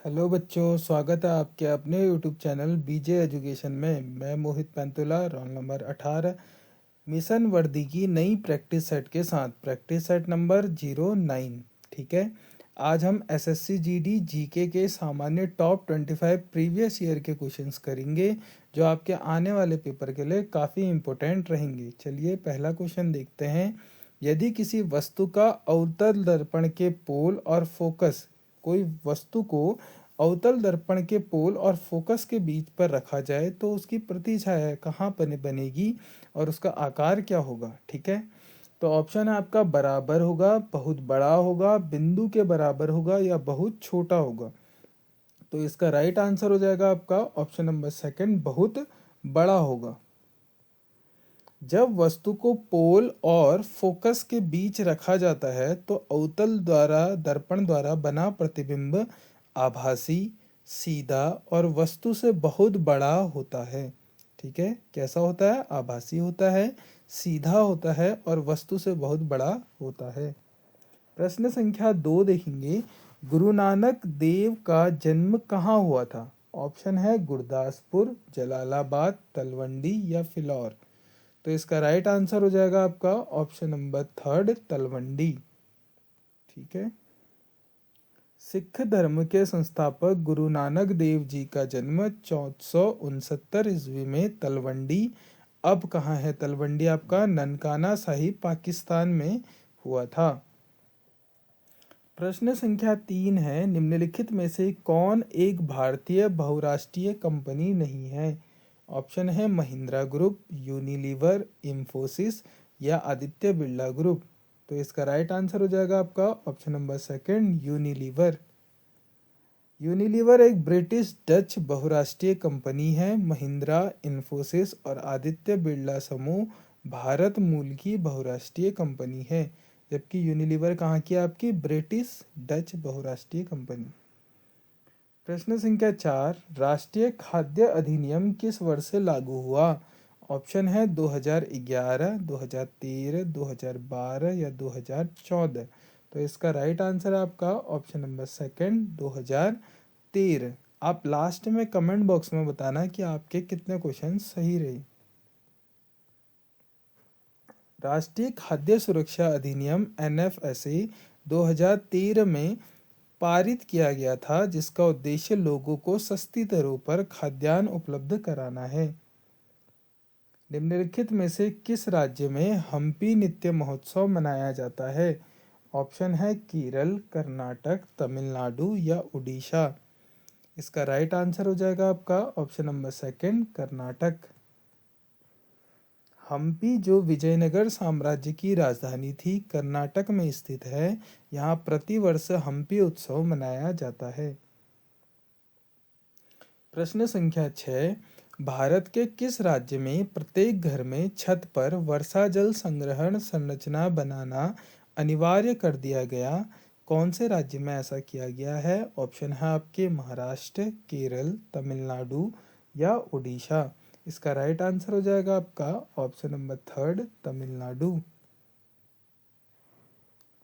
Hello बच्चों, स्वागत है आपके अपने यूट्यूब चैनल बीजे एजुकेशन में। मैं मोहित पैंतुला, रोल नंबर 18, मिशन वर्दी की नई प्रैक्टिस सेट के साथ, प्रैक्टिस सेट नंबर 09। ठीक है, आज हम एसएससी जीडी जीके के सामान्य टॉप 25 प्रीवियस ईयर के क्वेश्चंस करेंगे, जो आपके आने वाले पेपर के लिए काफ़ी इम्पोर्टेंट रहेंगे। चलिए पहला क्वेश्चन देखते हैं। यदि किसी वस्तु का अवतल दर्पण के पोल और फोकस, कोई वस्तु को अवतल दर्पण के पोल और फोकस के बीच पर रखा जाए तो उसकी प्रतिछाया कहाँ पर बनेगी और उसका आकार क्या होगा। ठीक है, तो ऑप्शन है आपका बराबर होगा, बहुत बड़ा होगा, बिंदु के बराबर होगा या बहुत छोटा होगा। तो इसका राइट आंसर हो जाएगा आपका ऑप्शन नंबर सेकंड, बहुत बड़ा होगा। जब वस्तु को पोल और फोकस के बीच रखा जाता है तो अवतल द्वारा दर्पण द्वारा बना प्रतिबिंब आभासी, सीधा और वस्तु से बहुत बड़ा होता है। ठीक है, कैसा होता है? आभासी होता है, सीधा होता है और वस्तु से बहुत बड़ा होता है। प्रश्न संख्या 2 देखेंगे। गुरु नानक देव का जन्म कहाँ हुआ था? ऑप्शन है गुरदासपुर, जलालाबाद, तलवंडी या फिलौर। तो इसका राइट आंसर हो जाएगा आपका ऑप्शन नंबर थर्ड, तलवंडी। ठीक है, सिख धर्म के संस्थापक गुरु नानक देव जी का जन्म 1469 ईस्वी में तलवंडी, अब कहाँ है तलवंडी? आपका ननकाना साहिब, पाकिस्तान में हुआ था। प्रश्न संख्या 3 है। निम्नलिखित में से कौन एक भारतीय बहुराष्ट्रीय कंपनी नहीं है? ऑप्शन है महिंद्रा ग्रुप, यूनिलीवर, इंफोसिस या आदित्य बिरला ग्रुप। तो इसका राइट आंसर हो जाएगा आपका option number second, Unilever. Unilever एक ब्रिटिश डच बहुराष्ट्रीय कंपनी है। महिंद्रा, इंफोसिस और आदित्य बिरला समूह भारत मूल की बहुराष्ट्रीय कंपनी है, जबकि यूनिलीवर कहाँ की? आपकी ब्रिटिश डच बहुराष्ट्रीय कंपनी। प्रश्न संख्या 4, राष्ट्रीय खाद्य अधिनियम किस वर्ष से लागू हुआ? ऑप्शन है 2011, 2013, 2012 या 2014। तो इसका राइट आंसर है आपका ऑप्शन नंबर सेकंड, 2013। आप लास्ट में कमेंट बॉक्स में बताना कि आपके कितने क्वेश्चन सही रहे। राष्ट्रीय खाद्य सुरक्षा अधिनियम एनएफएसए 2013 में पारित किया गया था, जिसका उद्देश्य लोगों को सस्ती दरों पर खाद्यान्न उपलब्ध कराना है। निम्नलिखित में से किस राज्य में हम्पी नृत्य महोत्सव मनाया जाता है? ऑप्शन है केरल, कर्नाटक, तमिलनाडु या उड़ीसा। इसका राइट आंसर हो जाएगा आपका option number second, Karnataka. Hampi जो विजयनगर साम्राज्य की राजधानी थी, कर्नाटक में स्थित है। यहाँ प्रतिवर्ष हम्पी उत्सव मनाया जाता है। प्रश्न संख्या 6, भारत के किस राज्य में प्रत्येक घर में छत पर वर्षा जल संग्रहण संरचना बनाना अनिवार्य कर दिया गया? कौन से राज्य में ऐसा किया गया है? ऑप्शन है आपके महाराष्ट्र, केरल, तमिलनाडु या उड़ीसा। इसका राइट आंसर हो जाएगा आपका option number third, Tamil Nadu.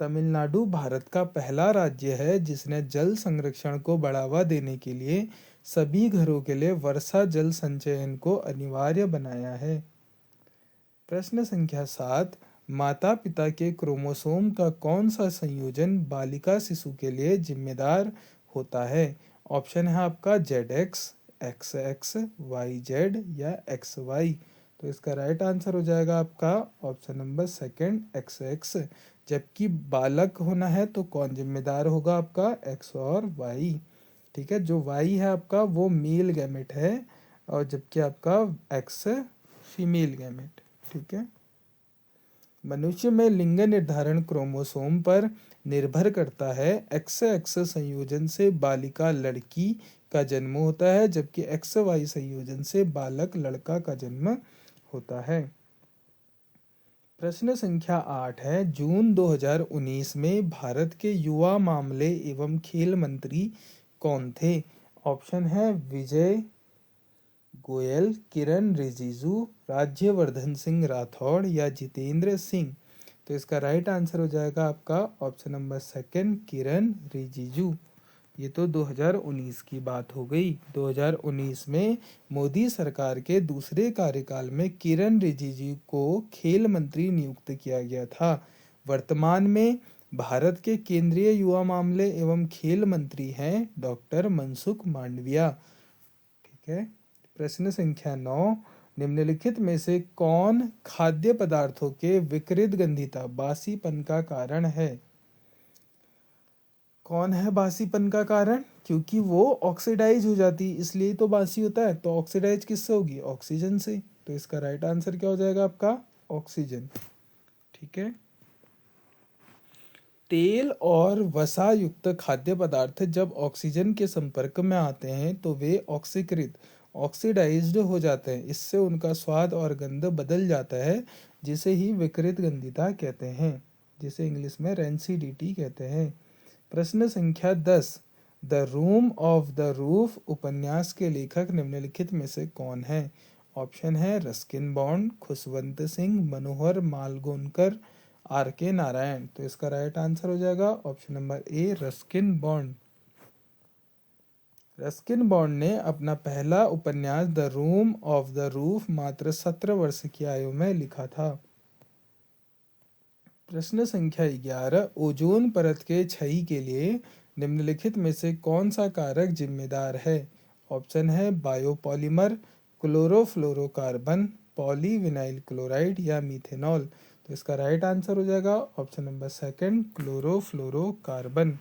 Tamil Nadu Bharat का पहला राज्य है जिसने जल संरक्षण को बढ़ावा देने के लिए सभी घरों के लिए वर्षा जल संचयन को अनिवार्य बनाया है। प्रश्न संख्या 7, माता पिता के क्रोमोसोम का कौन सा संयोजन बालिका शिशु के लिए जिम्मेदार होता है? ऑप्शन है आपका ZX, XX, YZ या XY। तो इसका राइट आंसर हो जाएगा आपका ऑप्शन नंबर सेकंड, XX। जबकि बालक होना है तो कौन जिम्मेदार होगा? आपका X और Y। ठीक है, जो Y है आपका वो मेल गैमेट है और जबकि आपका X फीमेल गैमेट। ठीक है, मनुष्य में लिंग निर्धारण क्रोमोसोम पर निर्भर करता है। XX संयोजन से बालिका लड़की का जन्म होता है, जबकि XY संयोजन से बालक लड़का का जन्म होता है। प्रश्न संख्या 8 है। जून 2019 में भारत के युवा मामले एवं खेल मंत्री कौन थे? ऑप्शन है विजय गोयल, किरण रिजिजू, राज्यवर्धन सिंह राठौड़ या जितेंद्र सिंह। तो इसका राइट आंसर हो जाएगा आपका ऑप्शन नंबर सेकंड, किरण रिजिजू। ये तो 2019 की बात हो गई। 2019 में मोदी सरकार के दूसरे कार्यकाल में किरण रिजिजू को खेल मंत्री नियुक्त किया गया था। वर्तमान में भारत के केंद्रीय युवा मामले एवं खेल मंत्री हैं डॉक्टर मनसुख मांडविया। ठीक है। प्रश्न संख्या 9, निम्नलिखित में से कौन खाद्य पदार्थों के विकृत गंधिता बासीपन का कारण है? कौन है बासीपन का कारण? क्योंकि वो ऑक्सीडाइज हो जाती, इसलिए तो बासी होता है। तो ऑक्सीडाइज किससे होगी? ऑक्सीजन से। तो इसका राइट आंसर क्या हो जाएगा आपका? ऑक्सीजन। ठीक है। तेल और वसा युक्त खाद्य पदार्थ जब ऑक्सीजन के संपर्क में आते हैं तो वे ऑक्सीकृत ऑक्सीडाइज्ड हो जाते हैं। इससे उनका स्वाद और गंध बदल जाता है, जिसे ही विकृत गंधिता कहते हैं, जिसे इंग्लिश में रेंसिडिटी कहते हैं। प्रश्न संख्या 10, the room of the roof उपन्यास के लेखक निम्नलिखित में से कौन है? ऑप्शन है Ruskin Bond, Khushwant Singh, Manohar Malgonkar, R K Narayan. तो इसका राइट आंसर हो जाएगा option number A, Ruskin Bond. Ruskin Bond ने अपना पहला उपन्यास the room of the roof मात्र 17 वर्ष की आयु में लिखा था। प्रश्न संख्या 11, ओजोन परत के क्षय के लिए निम्नलिखित में से कौन सा कारक जिम्मेदार है? ऑप्शन है बायोपॉलिमर, क्लोरोफ्लोरोकार्बन, पॉलीविनाइल क्लोराइड या मीथेनॉल। तो इसका राइट आंसर हो जाएगा option number second, chlorofluorocarbon.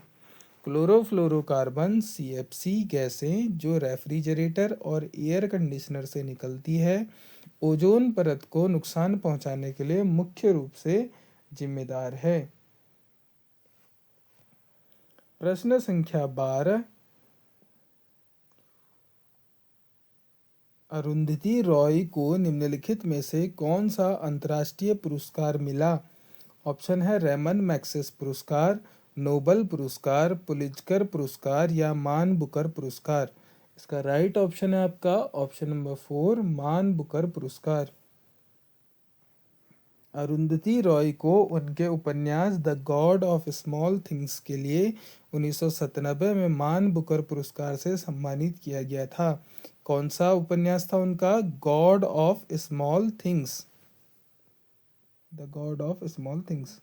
Chlorofluorocarbon CFC गैसें जो रेफ्रिजरेटर और एयर कंडीशनर से निकलती है, ओजोन परत को नुकसान पहुंचाने के लिए मुख्य रूप से जिम्मेदार है। प्रश्न संख्या 12, अरुंधति रॉय को निम्नलिखित में से कौन सा अंतर्राष्ट्रीय पुरस्कार मिला? ऑप्शन है रेमन मैग्सेस पुरस्कार, नोबल पुरस्कार, पुलित्जर पुरस्कार या मान बुकर पुरस्कार। इसका राइट ऑप्शन है आपका ऑप्शन नंबर 4, मान बुकर पुरस्कार। अरुंधति रॉय को उनके उपन्यास the God of small things के लिए 1997 में मान बुकर पुरस्कार से सम्मानित किया गया था। कौन सा उपन्यास था उनका? God of small things, the God of small things.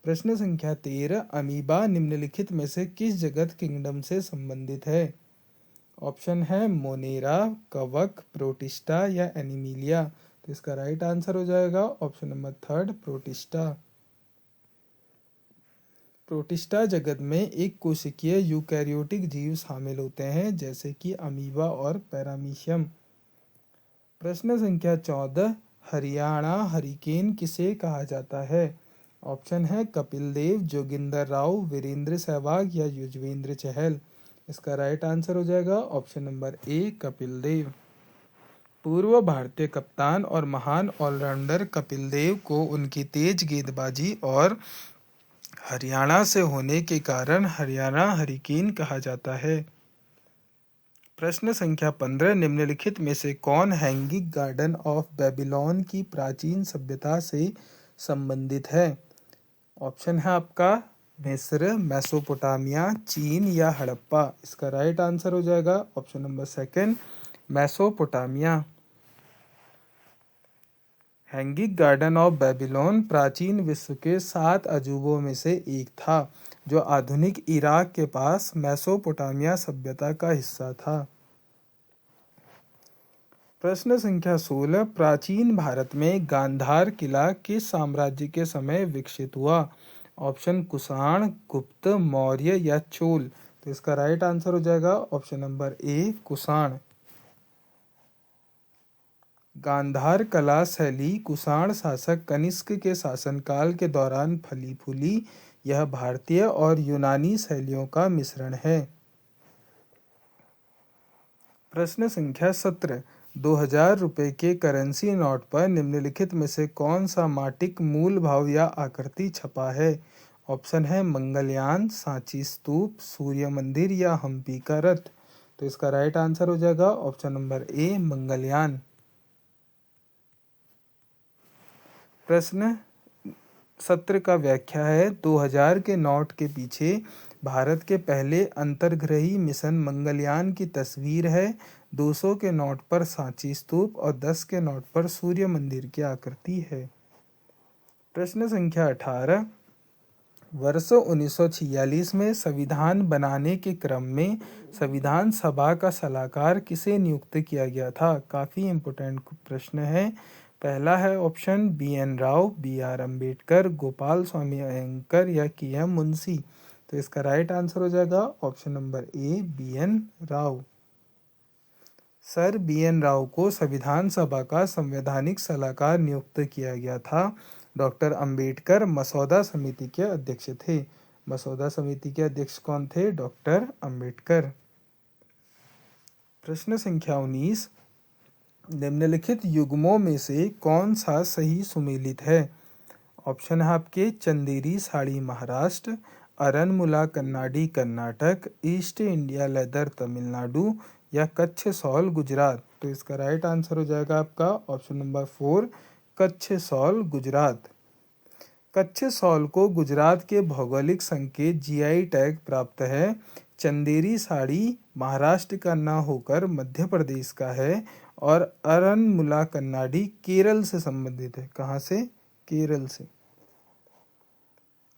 प्रश्न संख्या 13, अमीबा निम्नलिखित में से किस जगत किंगडम से संबंधित है? ऑप्शन है मोनेरा, कवक, प्रोटिस्टा या एनिमिलिया। तो इसका राइट आंसर हो जाएगा ऑप्शन नंबर 3, प्रोटिस्टा। प्रोटिस्टा जगत में एक कोशिकीय यूकैरियोटिक जीव शामिल होते हैं, जैसे कि अमीबा और पैरामीशियम। प्रश्न संख्या 14, हरियाणा हरिकेन किसे कहा जाता है? ऑप्शन है कपिल देव, जोगिंदर राव, वीरेंद्र सहवाग या युजवेंद्र चहल। इसका राइट आंसर हो जाएगा ऑप्शन नंबर ए, कपिल देव। पूर्व भारतीय कप्तान और महान ऑलराउंडर कपिल देव को उनकी तेज गेंदबाजी और हरियाणा से होने के कारण हरियाणा हरिकेन कहा जाता है। प्रश्न संख्या 15, निम्नलिखित में से कौन हैंगिंग गार्डन ऑफ बेबीलोन की प्राचीन सभ्यता से संबंधित है? ऑप्शन है आपका मिस्र, मेसोपोटामिया, चीन या हड़प्पा। इसका राइट आंसर हो जाएगा option number second, Mesopotamia. Hanging garden of Babylon प्राचीन विश्व के 7 अजूबों में से एक था, जो आधुनिक इराक के पास मेसोपोटामिया सभ्यता का हिस्सा था। प्रश्न संख्या 16, प्राचीन भारत में गांधार किला किस साम्राज्य के समय विकसित हुआ? ऑप्शन कुषाण, गुप्त, मौर्य या चोल। तो इसका राइट आंसर हो जाएगा option number A, Kushan. Gandhara कला शैली कुषाण शासक कनिष्क के शासनकाल के दौरान फली फूली। यह भारतीय और यूनानी शैलियों का मिश्रण है। प्रश्न संख्या 17, 2000 रुपये के करेंसी नोट पर निम्नलिखित में से कौन सा माटिक मूल भाव या आकृति छपा है? ऑप्शन है मंगलयान, सांची स्तूप, सूर्य मंदिर या हम्पी का रथ। तो इसका राइट आंसर हो जाएगा ऑप्शन नंबर ए, मंगलयान। प्रश्न सत्र का व्याख्या है, 2000 के नोट के पीछे भारत के पहले अंतर्ग्रही मिशन मंगलयान की तस्वीर है। 200 के नोट पर सांची स्तूप और 10 के नोट पर सूर्य मंदिर की आकृति है। प्रश्न संख्या 18, वर्ष 1946 में संविधान बनाने के क्रम में संविधान सभा का सलाहकार किसे नियुक्त किया गया था? काफ़ी इम्पोर्टेंट प्रश्न है। पहला है option BN Rao, BR Ambedkar, Gopal Swami Ayyangar या KM मुंशी। तो इसका राइट आंसर हो जाएगा option number A, BN Rao. Sir BN Rao को संविधान सभा का संवैधानिक सलाहकार नियुक्त किया गया था। डॉक्टर अंबेडकर मसौदा समिति के अध्यक्ष थे। मसौदा समिति के अध्यक्ष कौन थे? डॉक्टर अंबेडकर। प्रश्न संख्या 19, निम्नलिखित युग्मों में से कौन सा सही सुमेलित है? ऑप्शन है आपके Chanderi sari Maharashtra, Aranmula Kannadi Karnataka, East India leather Tamil Nadu या कच्छ सॉल गुजरात। तो इसका राइट आंसर हो जाएगा आपका option number 4, Kutch salt Gujarat. Kutch salt को गुजरात के भौगोलिक संकेत GI टैग प्राप्त है। चंदेरी साड़ी महाराष्ट्र का न होकर मध्य प्रदेश का है और अरनमुला कन्नाडी केरल से संबंधित है। कहाँ से? केरल से।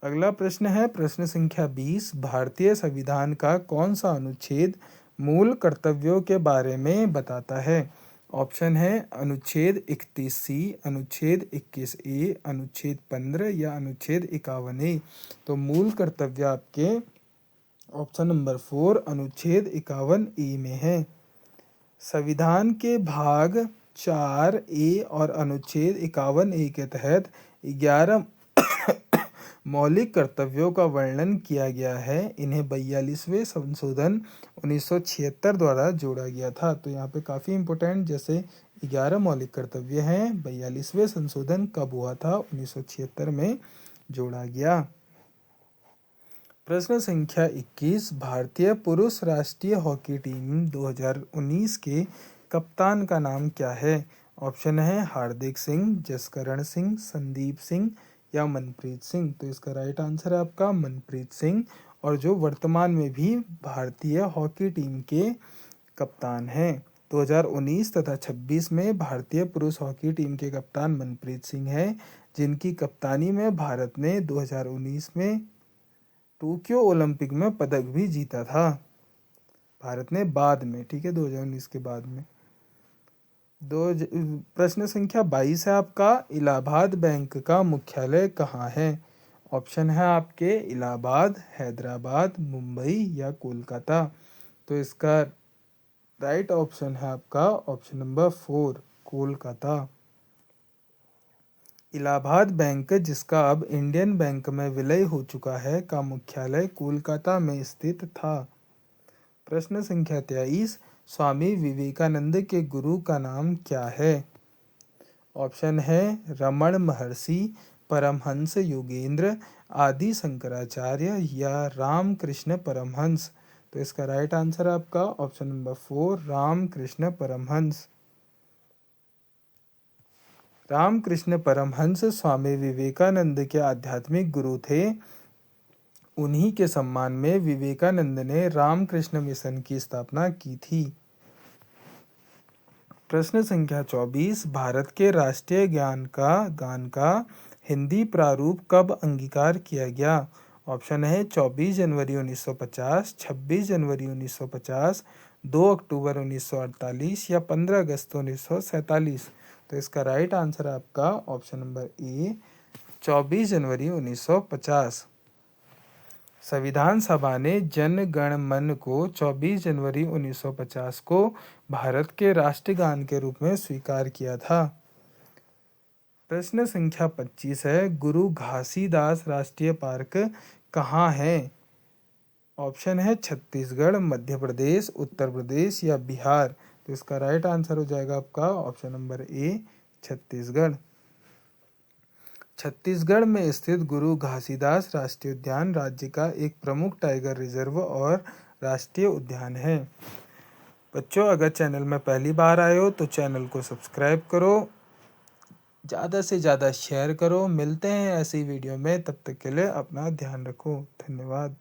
अगला प्रश्न है प्रश्न संख्या 20, भारतीय संविधान का कौन सा अनुच्छेद मूल कर्तव्यों के बारे में बताता है? ऑप्शन है अनुच्छेद 31C, अनुच्छेद 21A, अनुच्छेद 15 या अनुच्छेद 51A। तो मूल कर्तव्य आपके ऑप्शन नंबर 4 अनुच्छेद 51A में है। संविधान के भाग 4A और अनुच्छेद 51A के तहत 11 मौलिक कर्तव्यों का वर्णन किया गया है। इन्हें 42वें संशोधन 1976 द्वारा जोड़ा गया था। तो यहाँ पे काफ़ी इम्पोर्टेंट, जैसे 11 मौलिक कर्तव्य हैं, 42वें संशोधन कब हुआ था? 1976 में जोड़ा गया। प्रश्न संख्या 21, भारतीय पुरुष राष्ट्रीय हॉकी टीम 2019 के कप्तान का नाम क्या है? ऑप्शन है हार्दिक सिंह, जसकरण सिंह, संदीप सिंह या मनप्रीत सिंह। तो इसका राइट आंसर है आपका मनप्रीत सिंह, और जो वर्तमान में भी भारतीय हॉकी टीम के कप्तान हैं। 2019 तथा 26 में भारतीय पुरुष हॉकी टीम के कप्तान मनप्रीत सिंह हैं, जिनकी कप्तानी में भारत ने 2019 में टोक्यो ओलंपिक में पदक भी जीता था। भारत ने बाद में, ठीक है, 2019 के बाद में। प्रश्न संख्या 22 है आपका, इलाहाबाद बैंक का मुख्यालय कहाँ है? ऑप्शन है आपके इलाहाबाद, हैदराबाद, मुंबई या कोलकाता। तो इसका राइट ऑप्शन है आपका option number 4, Kolkata. Allahabad bank, जिसका अब इंडियन बैंक में विलय हो चुका है, का मुख्यालय कोलकाता में स्थित था। प्रश्न संख्या 23, स्वामी विवेकानंद के गुरु का नाम क्या है? ऑप्शन है रमण महर्षि, परमहंस योगेंद्र, आदि शंकराचार्य या रामकृष्ण परमहंस। तो इसका राइट आंसर आपका ऑप्शन नंबर 4, रामकृष्ण परमहंस। रामकृष्ण परमहंस स्वामी विवेकानंद के आध्यात्मिक गुरु थे। उन्हीं के सम्मान में विवेकानंद ने रामकृष्ण मिशन की स्थापना की थी। प्रश्न संख्या 24, भारत के राष्ट्रीय गान का हिंदी प्रारूप कब अंगीकार किया गया? ऑप्शन है 24 जनवरी 1950, 26 जनवरी 1950, 2 अक्टूबर 1948 या 15 अगस्त 1947। तो इसका राइट आंसर आपका ऑप्शन नंबर ए, 24 जनवरी 1950। संविधान सभा ने जन गण मन को 24 जनवरी 1950 को भारत के राष्ट्रगान के रूप में स्वीकार किया था। प्रश्न संख्या 25 है, गुरु घासीदास राष्ट्रीय पार्क कहाँ है? ऑप्शन है छत्तीसगढ़, मध्य प्रदेश, उत्तर प्रदेश या बिहार। तो इसका राइट आंसर हो जाएगा आपका ऑप्शन नंबर ए, छत्तीसगढ़। छत्तीसगढ़ में स्थित गुरु घासीदास राष्ट्रीय उद्यान राज्य का एक प्रमुख टाइगर रिजर्व और राष्ट्रीय उद्यान है। बच्चों, अगर चैनल में पहली बार आए हो तो चैनल को सब्सक्राइब करो, ज़्यादा से ज़्यादा शेयर करो। मिलते हैं ऐसी वीडियो में, तब तक के लिए अपना ध्यान रखो। धन्यवाद।